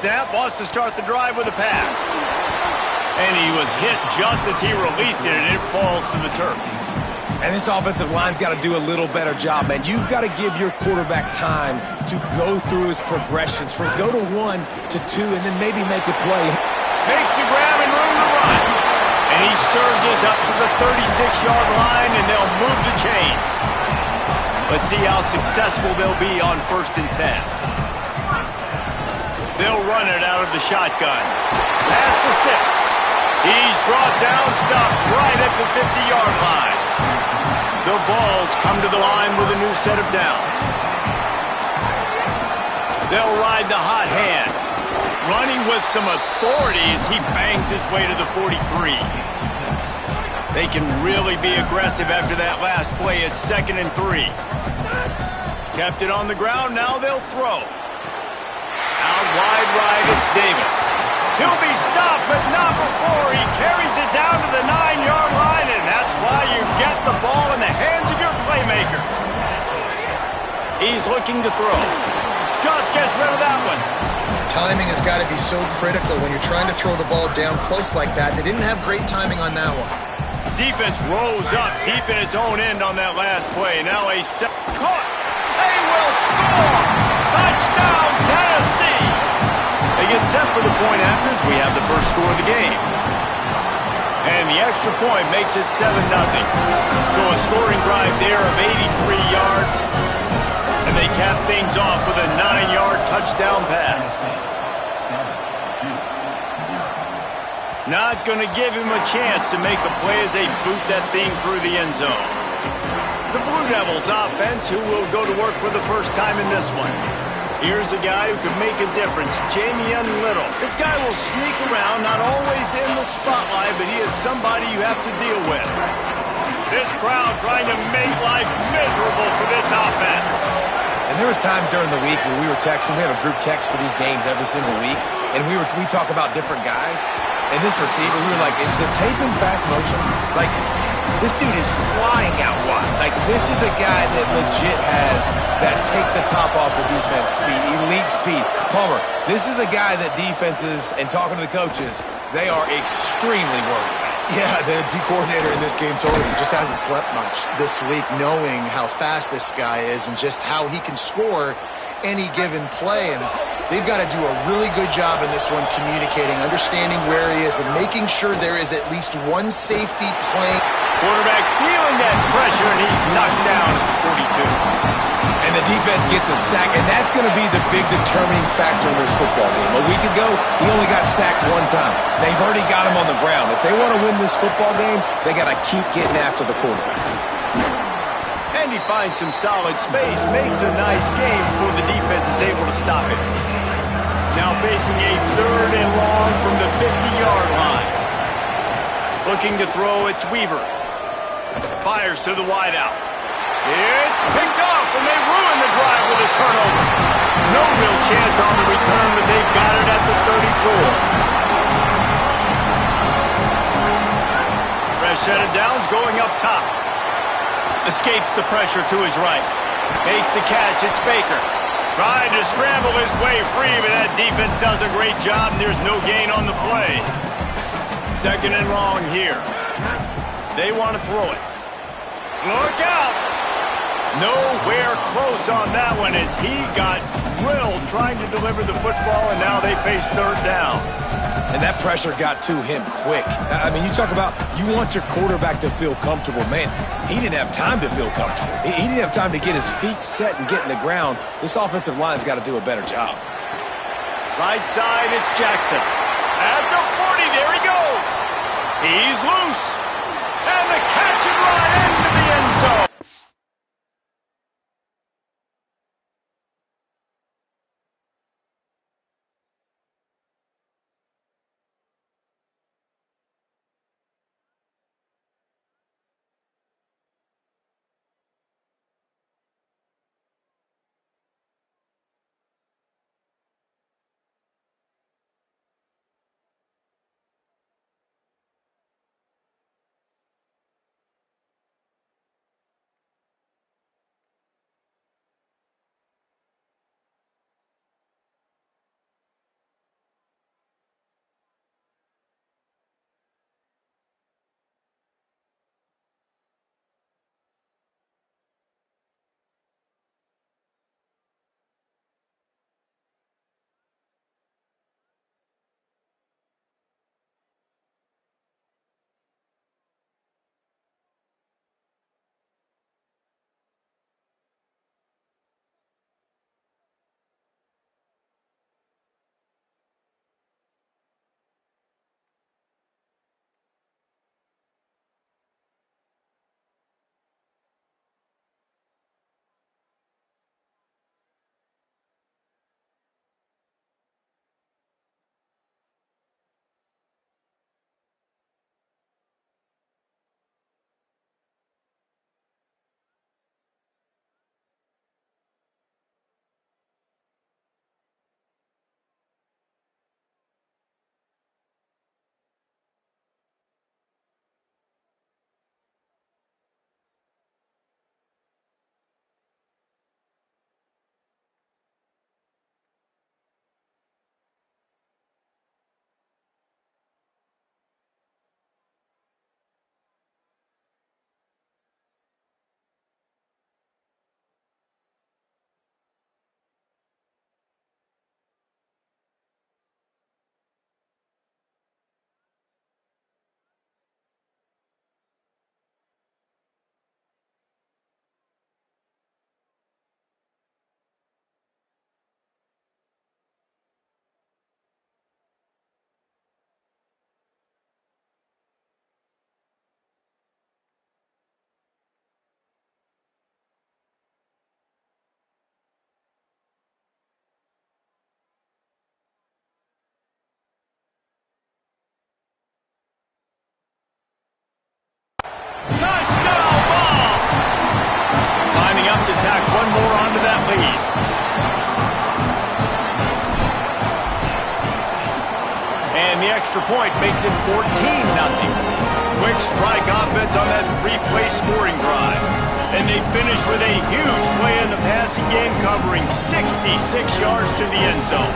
snap, wants to start the drive with a pass. And he was hit just as he released it, and it falls to the turf. And this offensive line's got to do a little better job, man. You've got to give your quarterback time to go through his progressions, from go to 1 to 2, and then maybe make a play. Makes a grab and room to run. And he surges up to the 36-yard line, and they'll move the chain. Let's see how successful they'll be on 1st and 10. They'll run it out of the shotgun. Pass to 6. He's brought down, stopped right at the 50-yard line. The Vols come to the line with a new set of downs. They'll ride the hot hand. Running with some authority as he bangs his way to the 43. They can really be aggressive after that last play. It's 2nd and 3. Kept it on the ground, now they'll throw. Out wide right, it's Davis. He'll be stopped, but not before he carries it down to the 9-yard line, and that's why you get the ball in the hands of your playmakers. He's looking to throw. Just gets rid of that one. Timing has got to be so critical when you're trying to throw the ball down close like that. They didn't have great timing on that one. Defense rose up deep in its own end on that last play. Now a caught. They will score! Touchdown, Tennessee! They get set for the point after as we have the first score of the game. And the extra point makes it 7-0. So a scoring drive there of 83 yards. And they cap things off with a 9-yard touchdown pass. Not going to give him a chance to make a play as they boot that thing through the end zone. The Blue Devils offense, who will go to work for the first time in this one. Here's a guy who can make a difference, Jamian Little. This guy will sneak around, not always in the spotlight, but he is somebody you have to deal with. This crowd trying to make life miserable for this offense. And there was times during the week when we were texting. We have a group text for these games every single week. And we talk about different guys. And this receiver, we were like, is the tape in fast motion? Like, this dude is flying out wide. Like, this is a guy that legit has that take the top off the defense speed, elite speed. Palmer, this is a guy that defenses, and talking to the coaches, they are extremely worried about. Yeah, the D coordinator in this game told us he just hasn't slept much this week, knowing how fast this guy is and just how he can score any given play. And they've got to do a really good job in this one communicating, understanding where he is, but making sure there is at least one safety playing. Quarterback feeling that pressure, and he's knocked down at the 42. And the defense gets a sack, and that's going to be the big determining factor in this football game. A week ago, he only got sacked 1 time. They've already got him on the ground. If they want to win this football game, they got to keep getting after the quarterback. And he finds some solid space, makes a nice game before the defense is able to stop it. Now facing a 3rd and long from the 50-yard line. Looking to throw, it's Weaver. Fires to the wideout. It's picked off, and they ruin the drive with a turnover. No real chance on the return, but they've got it at the 34. Fresh set of downs going up top. Escapes the pressure to his right. Makes the catch, it's Baker. Trying to scramble his way free, but that defense does a great job, and there's no gain on the play. 2nd and long here. They want to throw it. Look out! Nowhere close on that one as he got drilled trying to deliver the football, and now they face 3rd down. And that pressure got to him quick. I mean, you talk about you want your quarterback to feel comfortable. Man, he didn't have time to feel comfortable. He didn't have time to get his feet set and get in the ground. This offensive line's got to do a better job. Right side, it's Jackson. At the 40, there he goes. He's loose. And the catch and run into the end zone. lead. And the extra point makes it 14-0. Quick strike offense on that three-play scoring drive. And they finish with a huge play in the passing game, covering 66 yards to the end zone.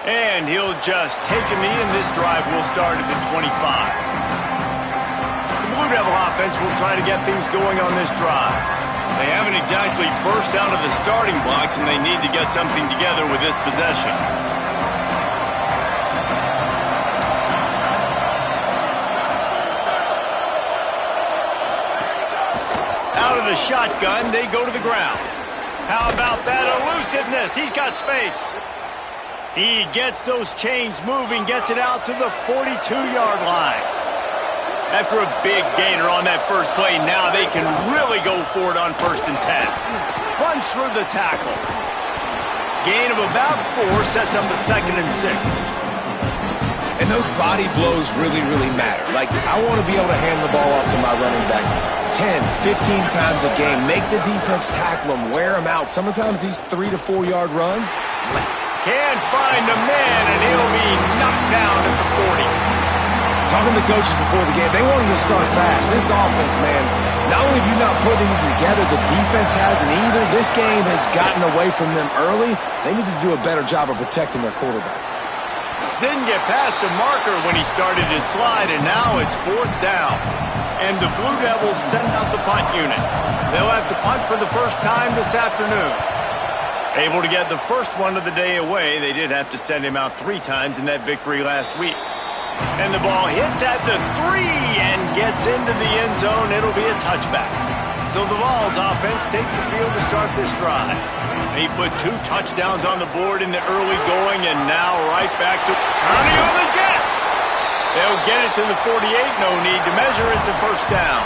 And he'll just take a knee, and this drive will start at the 25. The Blue Devil offense will try to get things going on this drive. They haven't exactly burst out of the starting blocks, and they need to get something together with this possession. Out of the shotgun, they go to the ground. How about that elusiveness? He's got space. He gets those chains moving, gets it out to the 42-yard line. After a big gainer on that first play, now they can really go for it on 1st and 10. Runs through the tackle. Gain of about 4 sets up a 2nd and 6. And those body blows really, really matter. Like, I want to be able to hand the ball off to my running back 10, 15 times a game. Make the defense tackle them, wear them out. Sometimes these 3 to 4 yard runs... Can't find a man, and he'll be knocked down at the 40. Talking to the coaches before the game, they wanted to start fast. This offense, man, not only have you not put anything together, the defense hasn't either. This game has gotten away from them early. They need to do a better job of protecting their quarterback. Didn't get past the marker when he started his slide, and now it's 4th down. And the Blue Devils send out the punt unit. They'll have to punt for the first time this afternoon. Able to get the first one of the day away. They did have to send him out 3 times in that victory last week. And the ball hits at the 3 and gets into the end zone. It'll be a touchback. So the Vols offense takes the field to start this drive. He put 2 touchdowns on the board in the early going, and now right back to counting on the Jets. They'll get it to the 48. No need to measure. It's a 1st down.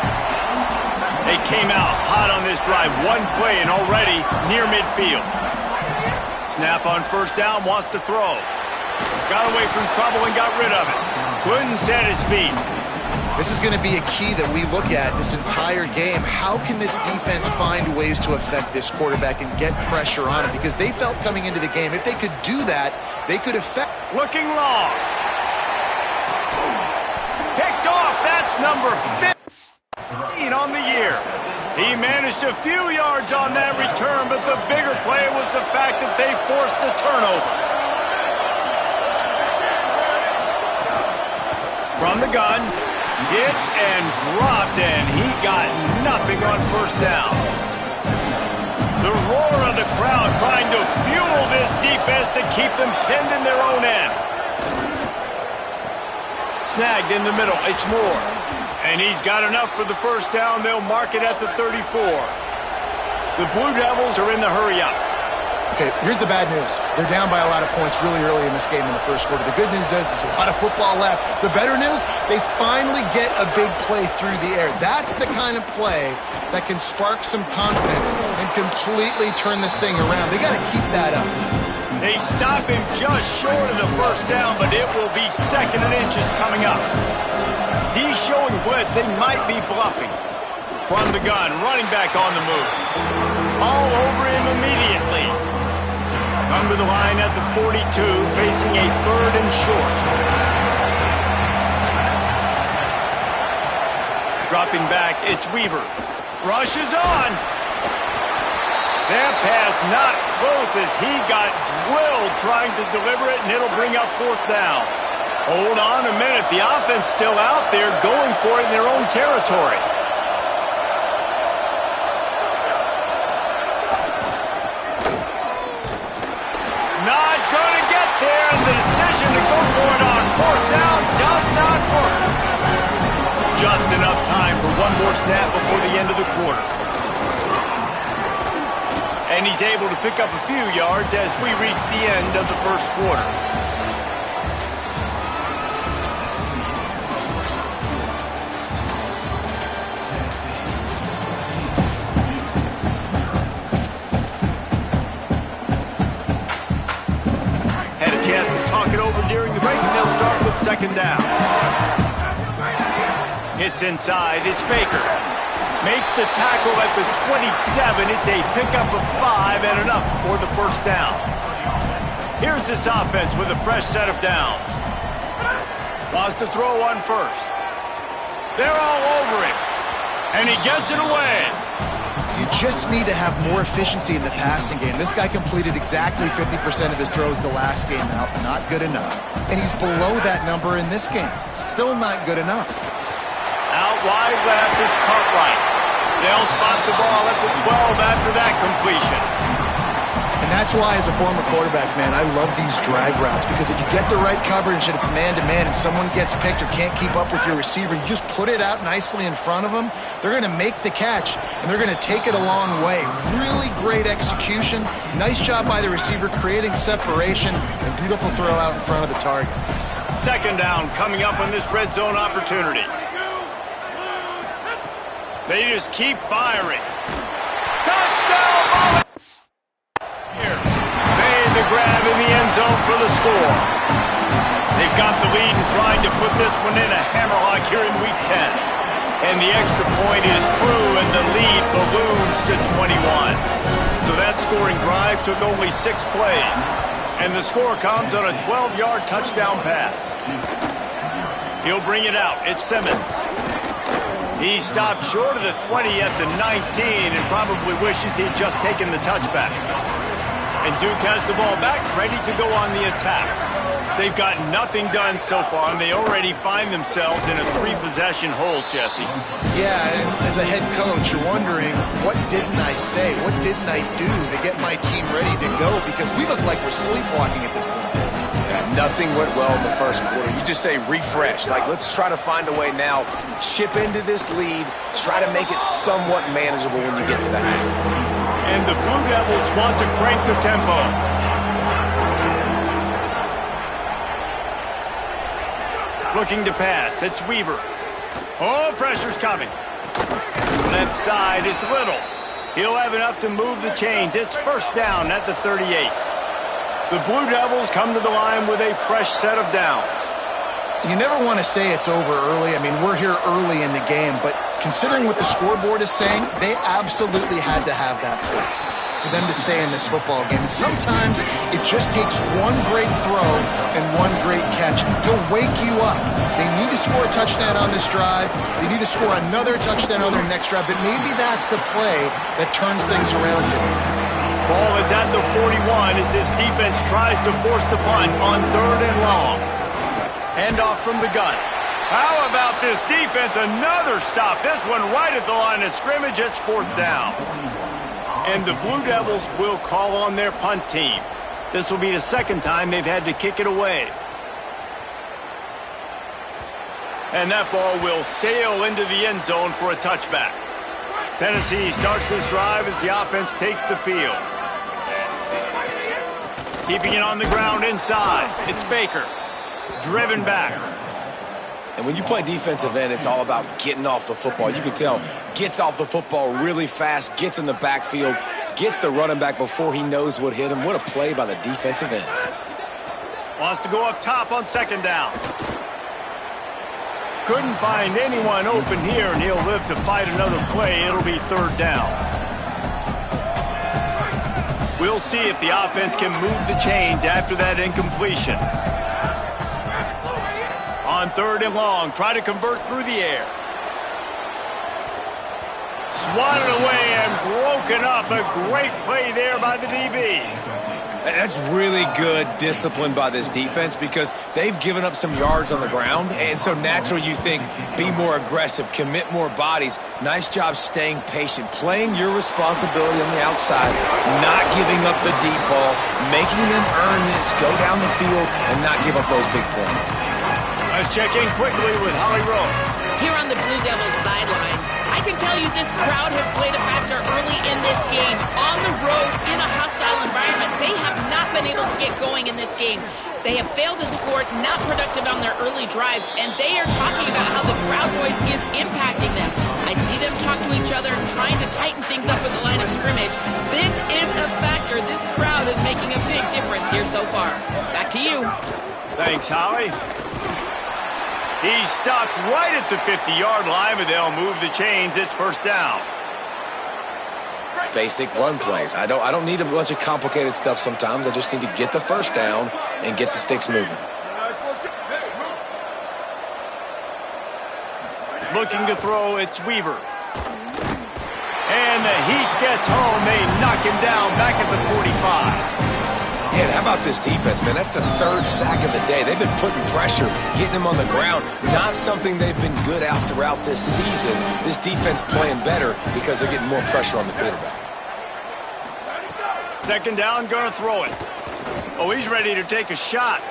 They came out hot on this drive. 1 play and already near midfield. Snap on 1st down, wants to throw. Got away from trouble and got rid of it. Couldn't set his feet. This is going to be a key that we look at this entire game. How can this defense find ways to affect this quarterback and get pressure on him? Because they felt coming into the game, if they could do that, they could affect. Looking long. Picked off. That's number 15 on the year. He managed a few yards on that return, but the bigger play was the fact that they forced the turnover. From the gun, hit and dropped, and he got nothing on 1st down. The roar of the crowd trying to fuel this defense to keep them pinned in their own end. Snagged in the middle, it's Moore. And he's got enough for the 1st down. They'll mark it at the 34. The Blue Devils are in the hurry-up. Okay, here's the bad news. They're down by a lot of points really early in this game in the 1st quarter. The good news is there's a lot of football left. The better news, they finally get a big play through the air. That's the kind of play that can spark some confidence and completely turn this thing around. They got to keep that up. They stop him just short of the 1st down, but it will be 2nd and inches coming up. D showing blitz. They might be bluffing. From the gun, running back on the move. All over him immediately. Come to the line at the 42, facing a 3rd and short. Dropping back, it's Weaver. Rushes on. That pass not close as he got drilled trying to deliver it, and it'll bring up 4th down. Hold on a minute. The offense still out there going for it in their own territory. Not going to get there, and the decision to go for it on 4th down does not work. Just enough time for one more snap before the end of the quarter. And he's able to pick up a few yards as we reach the end of the 1st quarter. second down. Hits inside. It's Baker. Makes the tackle at the 27. It's a pickup of 5 and enough for the first down. Here's this offense with a fresh set of downs. Wants to throw one first. They're all over him. And he gets it away. You just need to have more efficiency in the passing game. This guy completed exactly 50% of his throws the last game out. Not good enough. And he's below that number in this game. Still not good enough. Out wide left, it's Cartwright. They'll spot the ball at the 12 after that completion. And that's why, as a former quarterback, man, I love these drag routes, because if you get the right coverage and it's man-to-man and someone gets picked or can't keep up with your receiver, you just put it out nicely in front of them, they're going to make the catch, and they're going to take it a long way. Really great execution. Nice job by the receiver creating separation, and beautiful throw out in front of the target. Second down coming up on this red zone opportunity. They just keep firing. Touchdown! Ball! Here. Made the grab in the end zone for the score. They've got the lead and trying to put this one in a hammerlock here in Week 10. And the extra point is true, and the lead balloons to 21. So that scoring drive took only 6 plays. And the score comes on a 12-yard touchdown pass. He'll bring it out. It's Simmons. He stopped short of the 20 at the 19 and probably wishes he'd just taken the touchback. And Duke has the ball back, ready to go on the attack. They've got nothing done so far, and they already find themselves in a 3-possession hole, Jesse. Yeah, and as a head coach, you're wondering, what didn't I say? What didn't I do to get my team ready to go? Because we look like we're sleepwalking at this point. Nothing went well in the first quarter. You just say refresh. Like, let's try to find a way now, chip into this lead, try to make it somewhat manageable when you get to the half. And the Blue Devils want to crank the tempo. Looking to pass. It's Weaver. Oh, pressure's coming. Left side is Little. He'll have enough to move the chains. It's first down at the 38. The Blue Devils come to the line with a fresh set of downs. You never want to say it's over early. I mean, we're here early in the game, but considering what the scoreboard is saying, they absolutely had to have that play for them to stay in this football game. And sometimes it just takes one great throw and one great catch. He'll wake you up. They need to score a touchdown on this drive. They need to score another touchdown on their next drive, but maybe that's the play that turns things around for them. Ball is at the 41 as this defense tries to force the punt on 3rd and long. Handoff from the gun. How about this defense? Another stop. This one right at the line of scrimmage. It's 4th down. And the Blue Devils will call on their punt team. This will be the second time they've had to kick it away. And that ball will sail into the end zone for a touchback. Tennessee starts this drive as the offense takes the field. Keeping it on the ground inside. It's Baker. Driven back. And when you play defensive end, it's all about getting off the football. You can tell, gets off the football really fast, gets in the backfield, gets the running back before he knows what hit him. What a play by the defensive end. Wants to go up top on 2nd down. Couldn't find anyone open here, and he'll live to fight another play. It'll be 3rd down. We'll see if the offense can move the chains after that incompletion. On 3rd and long, try to convert through the air. Swatted away and broken up. A great play there by the DB. That's really good discipline by this defense because they've given up some yards on the ground, and so naturally you think, be more aggressive, commit more bodies. Nice job staying patient, playing your responsibility on the outside, not giving up the deep ball, making them earn this, go down the field, and not give up those big plays. Let's check in quickly with Holly Rowe. Here on the Blue Devils sideline, I can tell you this crowd has played a factor early in this game. On the road, in a hostile environment, they have not been able to get going in this game. They have failed to score, not productive on their early drives, and they are talking about how the crowd noise is impacting them. I see them talk to each other, trying to tighten things up at the line of scrimmage. This is a factor. This crowd is making a big difference here so far. Back to you. Thanks, Holly. He's stopped right at the 50-yard line, but they'll move the chains. It's first down. Basic run plays. I don't need a bunch of complicated stuff sometimes. I just need to get the first down and get the sticks moving. Looking to throw, it's Weaver. And the heat gets home. They knock him down back at the 45. Yeah, how about this defense, man? That's the third sack of the day. They've been putting pressure, getting him on the ground. Not something they've been good at throughout this season. This defense playing better because they're getting more pressure on the quarterback. Second down, gonna throw it. Oh, he's ready to take a shot.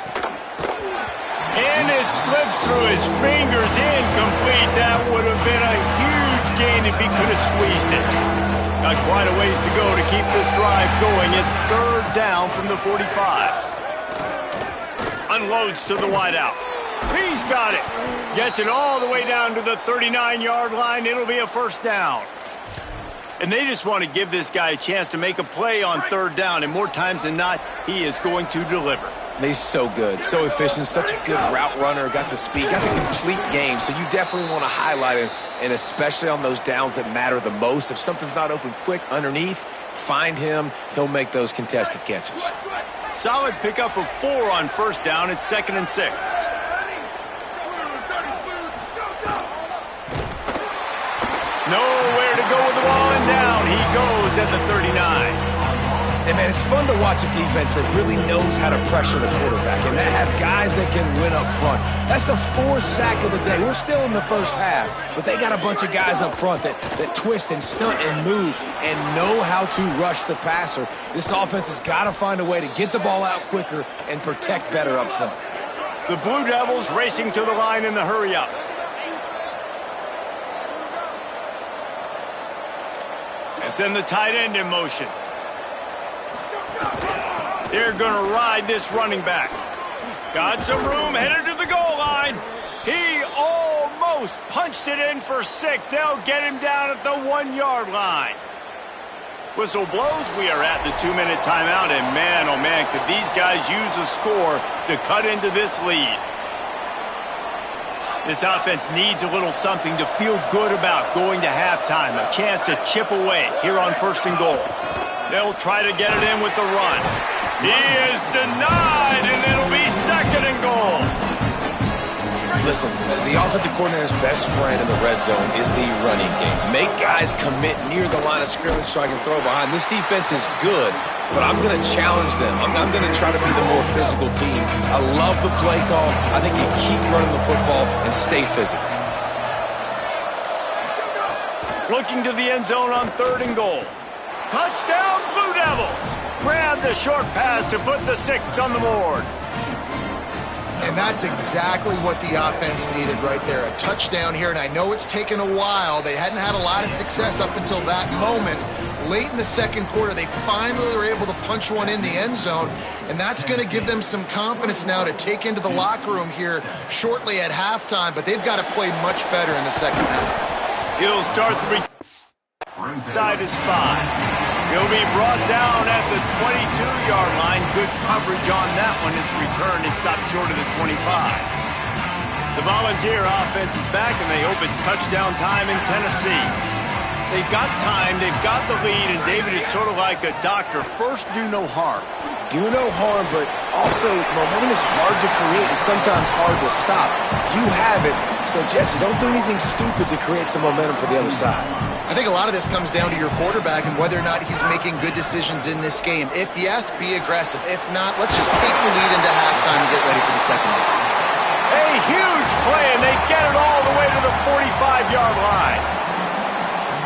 And it slips through his fingers, incomplete. That would have been a huge gain if he could have squeezed it. Got quite a ways to go to keep this drive going. It's third down from the 45. Unloads to the wideout. He's got it. Gets it all the way down to the 39-yard line. It'll be a first down. And they just want to give this guy a chance to make a play on third down. And more times than not, he is going to deliver. He's so good, so efficient, such a good route runner, got the speed, got the complete game. So you definitely want to highlight him, and especially on those downs that matter the most. If something's not open quick underneath, find him. He'll make those contested catches. Solid pickup of 4 on first down. It's 2nd and 6. Nowhere to go with the ball, and down he goes at the 39. And, man, it's fun to watch a defense that really knows how to pressure the quarterback and that have guys that can win up front. That's the 4th sack of the day. We're still in the first half, but they got a bunch of guys up front that twist and stunt and move and know how to rush the passer. This offense has got to find a way to get the ball out quicker and protect better up front. The Blue Devils racing to the line in the hurry-up. And send the tight end in motion. They're going to ride this running back. Got some room, headed to the goal line. He almost punched it in for 6. They'll get him down at the 1-yard line. Whistle blows. We are at the 2-minute timeout, and man, oh man, could these guys use a score to cut into this lead. This offense needs a little something to feel good about going to halftime. A chance to chip away here on 1st and goal. They'll try to get it in with the run. He is denied, and it'll be 2nd and goal. Listen, the offensive coordinator's best friend in the red zone is the running game. Make guys commit near the line of scrimmage so I can throw behind. This defense is good, but I'm going to challenge them. I'm going to try to be the more physical team. I love the play call. I think you keep running the football and stay physical. Looking to the end zone on 3rd and goal. Touchdown, Blue Devils! Grab the short pass to put the 6 on the board. And that's exactly what the offense needed right there. A touchdown here, and I know it's taken a while. They hadn't had a lot of success up until that moment. Late in the 2nd quarter, they finally were able to punch one in the end zone, and that's going to give them some confidence now to take into the locker room here shortly at halftime, but they've got to play much better in the 2nd half. He'll start the side of spy. He'll be brought down at the 22-yard line. Good coverage on that one. His return is stopped short of the 25. The Volunteer offense is back, and they hope it's touchdown time in Tennessee. They've got time, they've got the lead, and David is sort of like a doctor. First, do no harm. Do no harm, but also momentum is hard to create and sometimes hard to stop. You have it, so Jesse, don't do anything stupid to create some momentum for the other side. I think a lot of this comes down to your quarterback and whether or not he's making good decisions in this game. If yes, be aggressive. If not, let's just take the lead into halftime and get ready for the 2nd half. A huge play, and they get it all the way to the 45-yard line.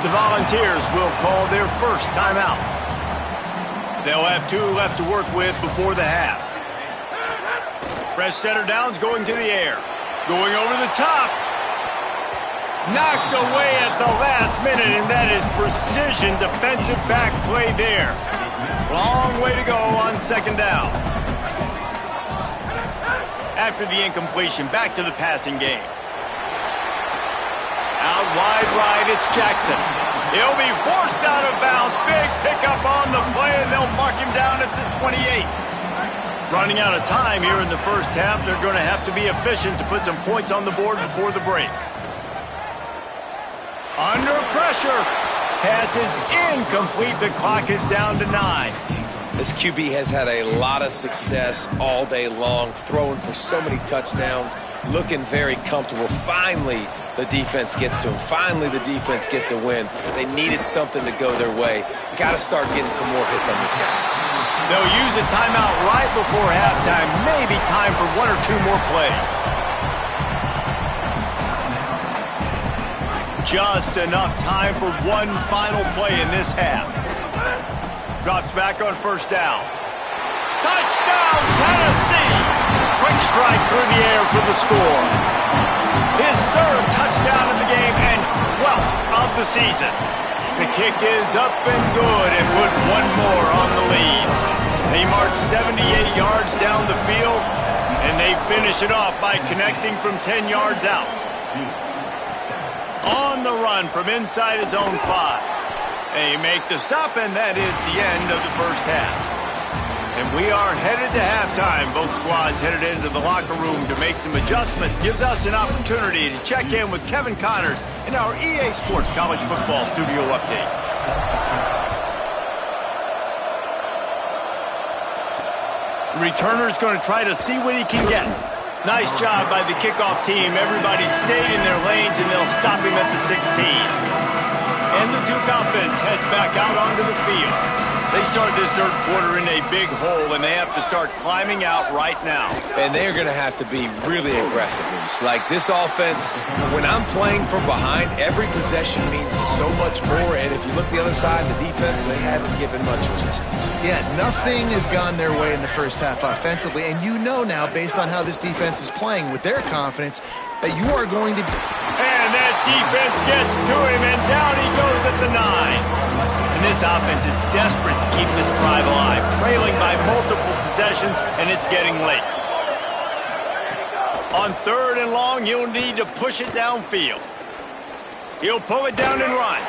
The Volunteers will call their first timeout. They'll have 2 left to work with before the half. Fresh center downs going to the air. Going over the top. Knocked away at the last minute, and that is precision defensive back play there. Long way to go on 2nd down. After the incompletion, back to the passing game. Out wide right, it's Jackson. He'll be forced out of bounds. Big pickup on the play, and they'll mark him down at the 28. Running out of time here in the first half, they're going to have to be efficient to put some points on the board before the break. Under pressure. Pass is incomplete. The clock is down to 9. This QB has had a lot of success all day long, throwing for so many touchdowns, looking very comfortable. Finally, the defense gets to him. Finally, the defense gets a win. They needed something to go their way. Got to start getting some more hits on this guy. They'll use a timeout right before halftime. Maybe time for 1 or 2 more plays. Just enough time for one final play in this half. Drops back on first down. Touchdown, Tennessee! Quick strike through the air for the score. His 3rd touchdown of the game and 12th of the season. The kick is up and good and put one more on the lead. They march 78 yards down the field, and they finish it off by connecting from 10 yards out. On the run from inside his own 5. They make the stop, and that is the end of the first half. And we are headed to halftime. Both squads headed into the locker room to make some adjustments. Gives us an opportunity to check in with Kevin Connors in our EA Sports College Football Studio Update. The returner's going to try to see what he can get. Nice job by the kickoff team. Everybody stayed in their lanes, and they'll stop him at the 16. And the Duke offense heads back out onto the field. They started this 3rd quarter in a big hole, and they have to start climbing out right now. And they're going to have to be really aggressive, Reese. Like this offense, when I'm playing from behind, every possession means so much more. And if you look the other side, the defense, they haven't given much resistance. Yeah, nothing has gone their way in the first half offensively. And you know now, based on how this defense is playing with their confidence, that you are going to... And that defense gets to him, and down he goes at the 9. And this offense is desperate to keep this drive alive, trailing by multiple possessions, and it's getting late. On 3rd and long, he'll need to push it downfield. He'll pull it down and run.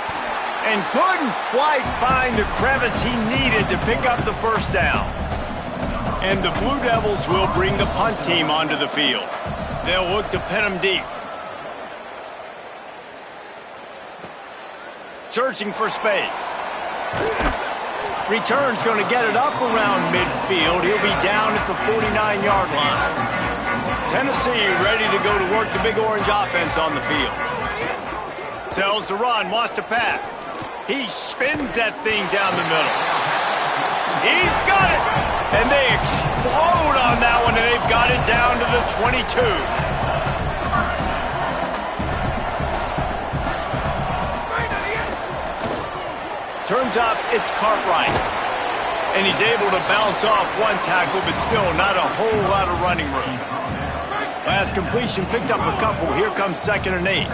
And couldn't quite find the crevice he needed to pick up the first down. And the Blue Devils will bring the punt team onto the field. They'll look to pin him deep. Searching for space. Return's going to get it up around midfield. He'll be down at the 49-yard line. Tennessee ready to go to work the Big Orange offense on the field. Tells the run, wants to pass. He spins that thing down the middle. He's got it! And they explode on that one, and they've got it down to the 22. Turns up, it's Cartwright. And he's able to bounce off one tackle, but still not a whole lot of running room. Last completion picked up a couple. Here comes 2nd and 8.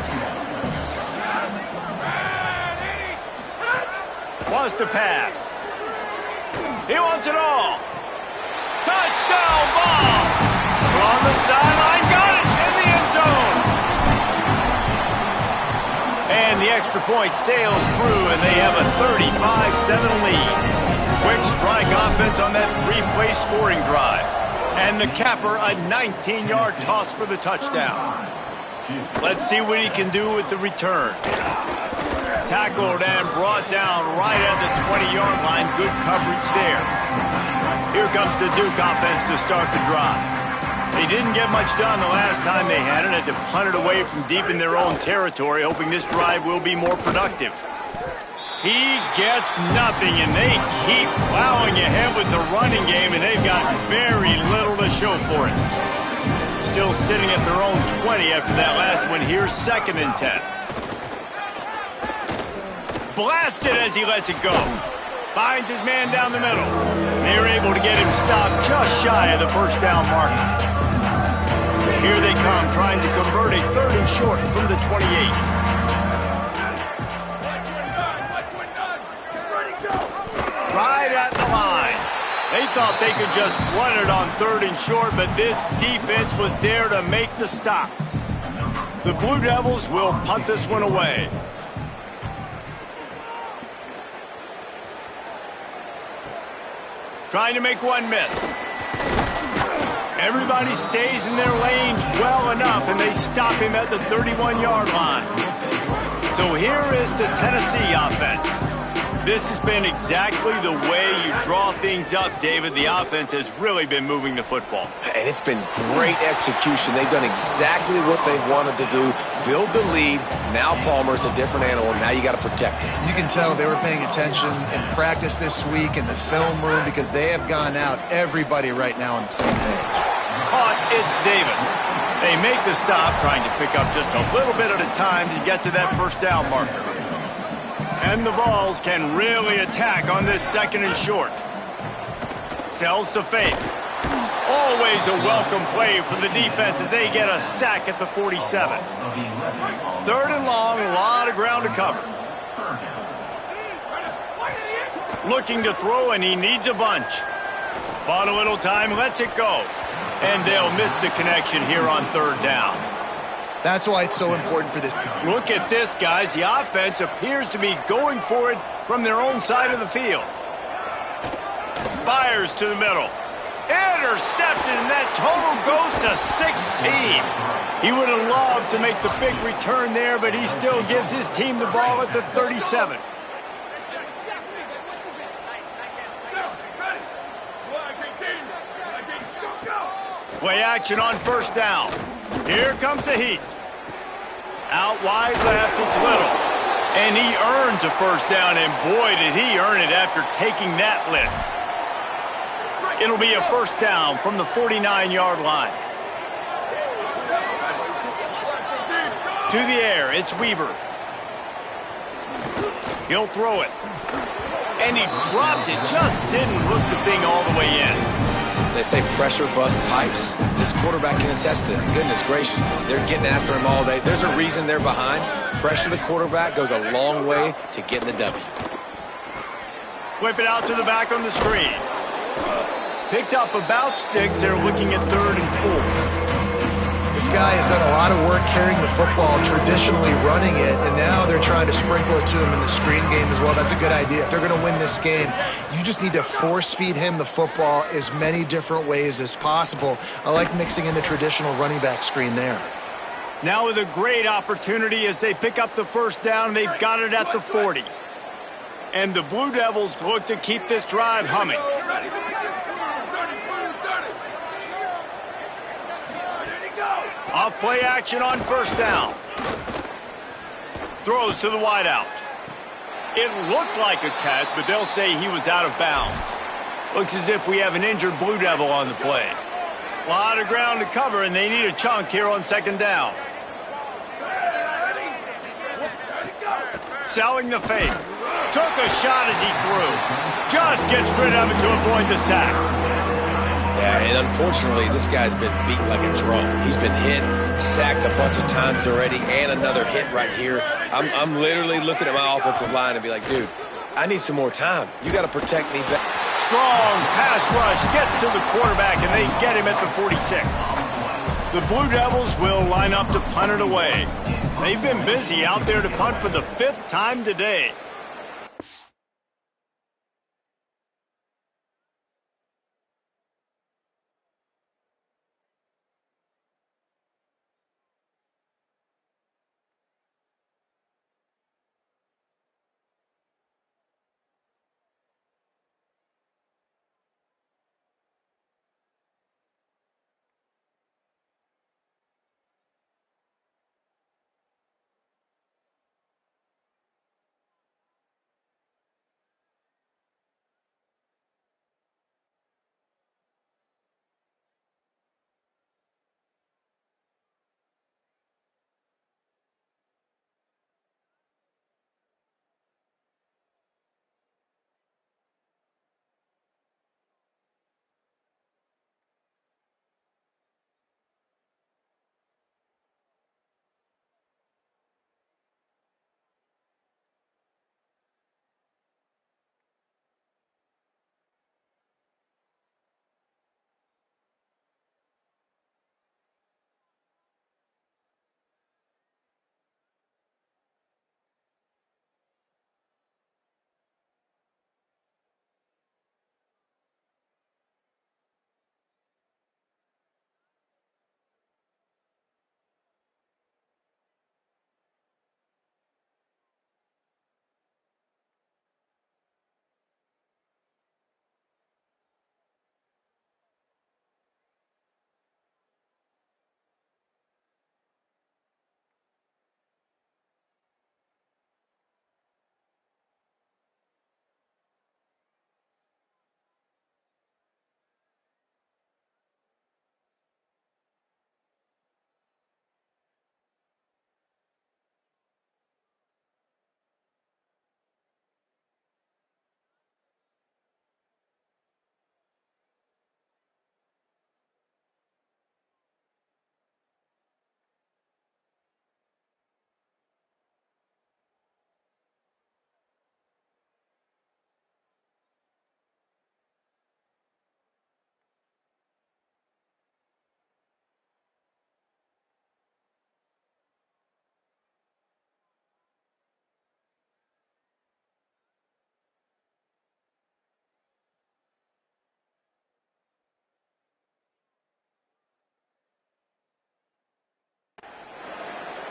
Wants to pass. He wants it all. Touchdown ball! On the sideline, got it in the end zone. And the extra point sails through, and they have a 35-7 lead. Quick strike offense on that 3-play scoring drive. And the capper, a 19-yard toss for the touchdown. Let's see what he can do with the return. Tackled and brought down right at the 20-yard line. Good coverage there. Here comes the Duke offense to start the drive. They didn't get much done the last time they had it. Had to punt it away from deep in their own territory, hoping this drive will be more productive. He gets nothing, and they keep plowing ahead with the running game, and they've got very little to show for it. Still sitting at their own 20 after that last one. Here's 2nd and 10. Blasted as he lets it go. Finds his man down the middle. They're able to get him stopped just shy of the first down marker. Here they come, trying to convert a 3rd and short from the 28. Right at the line. They thought they could just run it on 3rd and short, but this defense was there to make the stop. The Blue Devils will punt this one away. Trying to make one miss. Everybody stays in their lanes well enough, and they stop him at the 31-yard line. So here is the Tennessee offense. This has been exactly the way you draw things up, David. The offense has really been moving the football. And it's been great execution. They've done exactly what they've wanted to do. Build the lead. Now Palmer's a different animal. Now you got to protect it. You can tell they were paying attention in practice this week in the film room because they have gone out, everybody right now on the same page. Caught, it's Davis. They make the stop, trying to pick up just a little bit at a time to get to that first down marker. And the Vols can really attack on this 2nd and short. Sells to fake. Always a welcome play for the defense as they get a sack at the 47. 3rd and long, a lot of ground to cover. Looking to throw, and he needs a bunch. Bought a little time, lets it go. And they'll miss the connection here on 3rd down. That's why it's so important for this. Look at this, guys. The offense appears to be going for it from their own side of the field. Fires to the middle. Intercepted, and that total goes to 16. He would have loved to make the big return there, but he still gives his team the ball at the 37. Play action on 1st down. Here comes the heat. Out wide left, it's Little. And he earns a 1st down, and boy, did he earn it after taking that lift. It'll be a 1st down from the 49-yard line. To the air, it's Weaver. He'll throw it. And he dropped it, just didn't hook the thing all the way in. They say pressure bust pipes. This quarterback can attest to that. Goodness gracious, they're getting after him all day. There's a reason they're behind. Pressure the quarterback goes a long way to getting the W. Flip it out to the back on the screen. Picked up about 6. They're looking at 3rd and 4. This guy has done a lot of work carrying the football, traditionally running it, and now they're trying to sprinkle it to him in the screen game as well. That's a good idea. If they're going to win this game, you just need to force-feed him the football as many different ways as possible. I like mixing in the traditional running back screen there. Now with a great opportunity as they pick up the 1st down, they've got it at the 40. And the Blue Devils look to keep this drive humming. Off play action on 1st down. Throws to the wideout. It looked like a catch, but they'll say he was out of bounds. Looks as if we have an injured Blue Devil on the play. A lot of ground to cover, and they need a chunk here on 2nd down. Selling the fake. Took a shot as he threw. Just gets rid of it to avoid the sack. Yeah, and unfortunately, this guy's been beat like a drum. He's been hit, sacked a bunch of times already, and another hit right here. I'm literally looking at my offensive line and be like, dude, I need some more time. You got to protect me better. Strong pass rush gets to the quarterback, and they get him at the 46. The Blue Devils will line up to punt it away. They've been busy out there to punt for the 5th time today.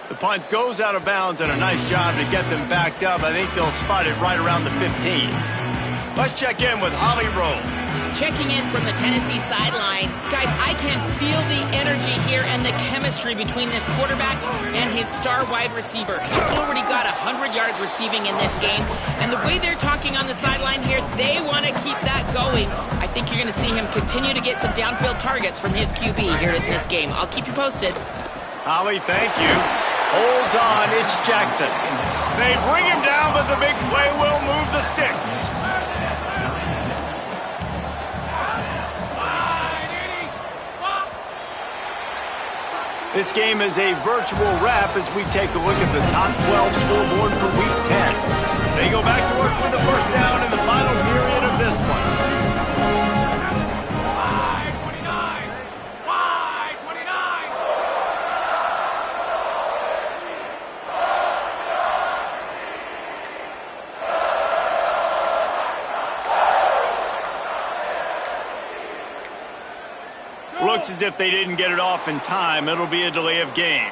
The punt goes out of bounds, and a nice job to get them backed up. I think they'll spot it right around the 15. Let's check in with Holly Rowe. Checking in from the Tennessee sideline. Guys, I can feel the energy here and the chemistry between this quarterback and his star wide receiver. He's already got 100 yards receiving in this game, and the way they're talking on the sideline here, they want to keep that going. I think you're going to see him continue to get some downfield targets from his QB here in this game. I'll keep you posted. Holly, thank you. Holds on, it's Jackson. They bring him down, but the big play will move the sticks. This game is a virtual wrap as we take a look at the top 12 scoreboard for Week 10. They go back to work with the first down in the final period of this one. Looks as if they didn't get it off in time. It'll be a delay of game.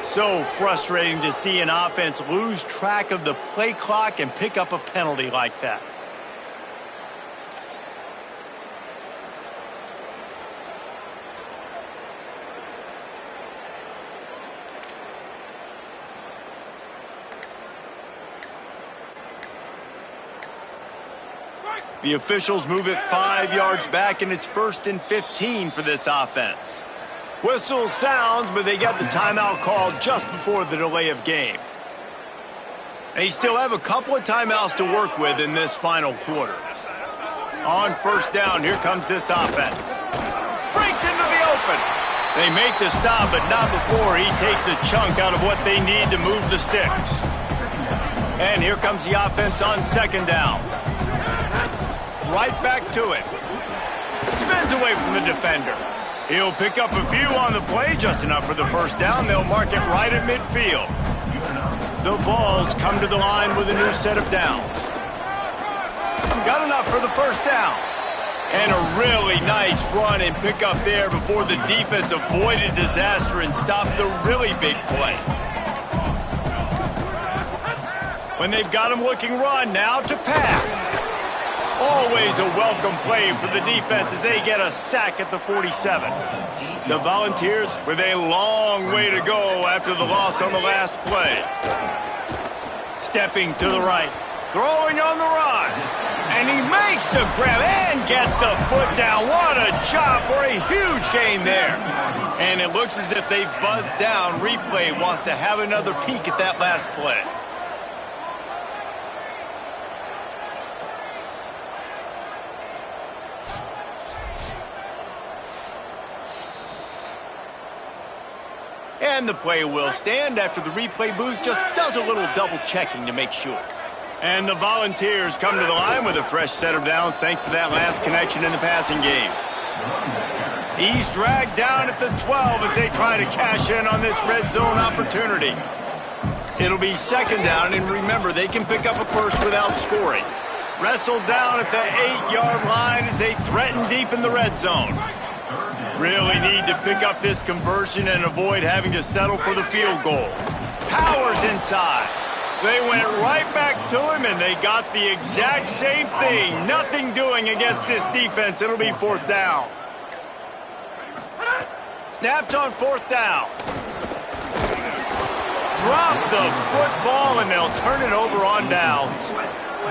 So frustrating to see an offense lose track of the play clock and pick up a penalty like that. The officials move it 5 yards back, and it's 1st and 15 for this offense. Whistle sounds, but they get the timeout called just before the delay of game. They still have a couple of timeouts to work with in this final quarter. On first down, here comes this offense. Breaks into the open. They make the stop, but not before he takes a chunk out of what they need to move the sticks. And here comes the offense on second down. Right back to it. Spins away from the defender. He'll pick up a few on the play, just enough for the first down. They'll mark it right at midfield. The Vols come to the line with a new set of downs. Got enough for the first down. And a really nice run and pick up there before the defense avoided disaster and stopped the really big play. When they've got him looking run, now to pass. Always a welcome play for the defense as they get a sack at the 47. The Volunteers with a long way to go after the loss on the last play. Stepping to the right, throwing on the run. And he makes the grab and gets the foot down. What a job for a huge gain there. And it looks as if they've buzzed down. Replay wants to have another peek at that last play. And the play will stand after the replay booth just does a little double checking to make sure. And the Volunteers come to the line with a fresh set of downs thanks to that last connection in the passing game. He's dragged down at the 12 as they try to cash in on this red zone opportunity. It'll be second down, and remember, they can pick up a first without scoring. Wrestled down at the 8-yard line as they threaten deep in the red zone. Really need to pick up this conversion and avoid having to settle for the field goal. Powers inside. They went right back to him, and they got the exact same thing. Nothing doing against this defense. It'll be fourth down. Snapped on fourth down. Drop the football, and they'll turn it over on downs.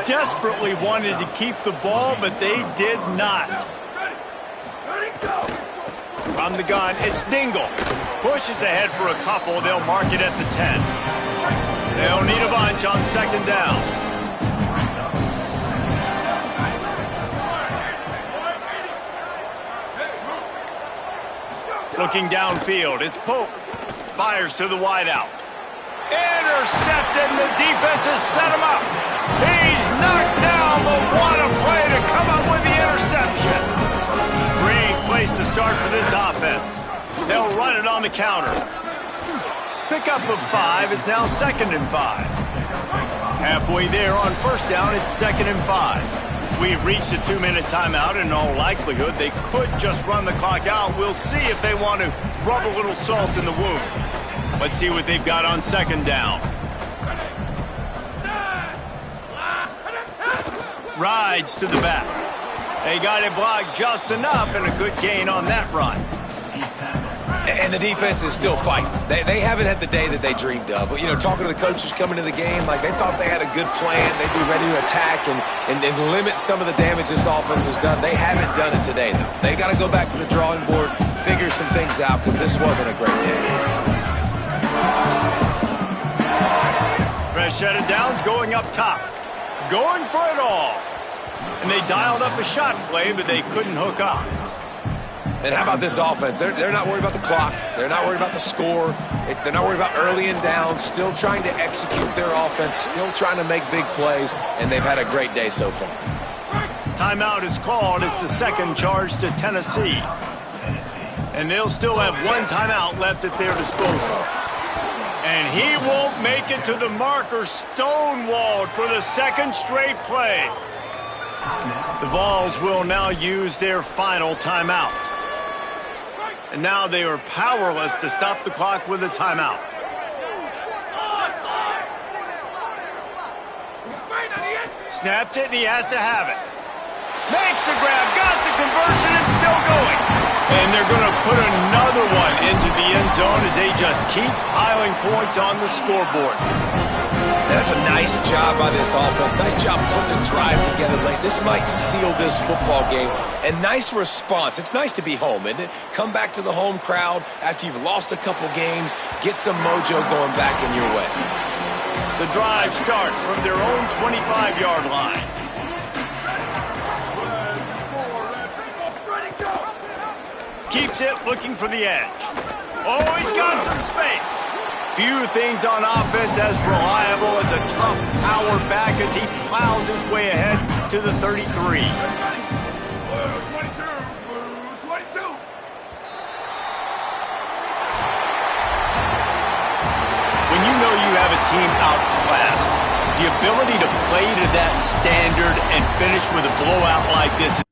Desperately wanted to keep the ball, but they did not. From the gun, it's Dingle. Pushes ahead for a couple. They'll mark it at the 10. They'll need a bunch on second down. Looking downfield, it's Pope. Fires to the wideout. Intercepted, and the defense has set him up. He's knocked down, but what a play to come up with the interception. Great place to start for this offense. They'll run it on the counter. Pickup of 5. It's now 2nd and 5. Halfway there on first down, it's 2nd and 5. We've reached a 2-minute timeout, and in all likelihood, they could just run the clock out. We'll see if they want to rub a little salt in the wound. Let's see what they've got on second down. Rides to the back. They got it blocked just enough, and a good gain on that run. And the defense is still fighting. They haven't had the day that they dreamed of. You know, talking to the coaches coming to the game, like they thought they had a good plan. They'd be ready to attack and limit some of the damage this offense has done. They haven't done it today, though. They got to go back to the drawing board, figure some things out, because this wasn't a great day. Fresh set of downs going up top. Going for it all. And they dialed up a shot play, but they couldn't hook up. And how about this offense? They're not worried about the clock. They're not worried about the score. They're not worried about early and down. Still trying to execute their offense. Still trying to make big plays. And they've had a great day so far. Timeout is called. It's the second charge to Tennessee. And they'll still have one timeout left at their disposal. And he won't make it to the marker. Stonewalled for the second straight play. The Vols will now use their final timeout. And now they are powerless to stop the clock with a timeout. Snapped it, and he has to have it. Makes the grab, got the conversion, and still going. And they're going to put another one into the end zone as they just keep piling points on the scoreboard. That's a nice job by this offense. Nice job putting the drive together late. This might seal this football game. And nice response. It's nice to be home, isn't it? Come back to the home crowd after you've lost a couple games. Get some mojo going back in your way. The drive starts from their own 25-yard line. Keeps it, looking for the edge. Oh, he's got some space. Few things on offense as reliable as a tough power back as he plows his way ahead to the 33. 22. When you know you have a team outclassed, the ability to play to that standard and finish with a blowout like this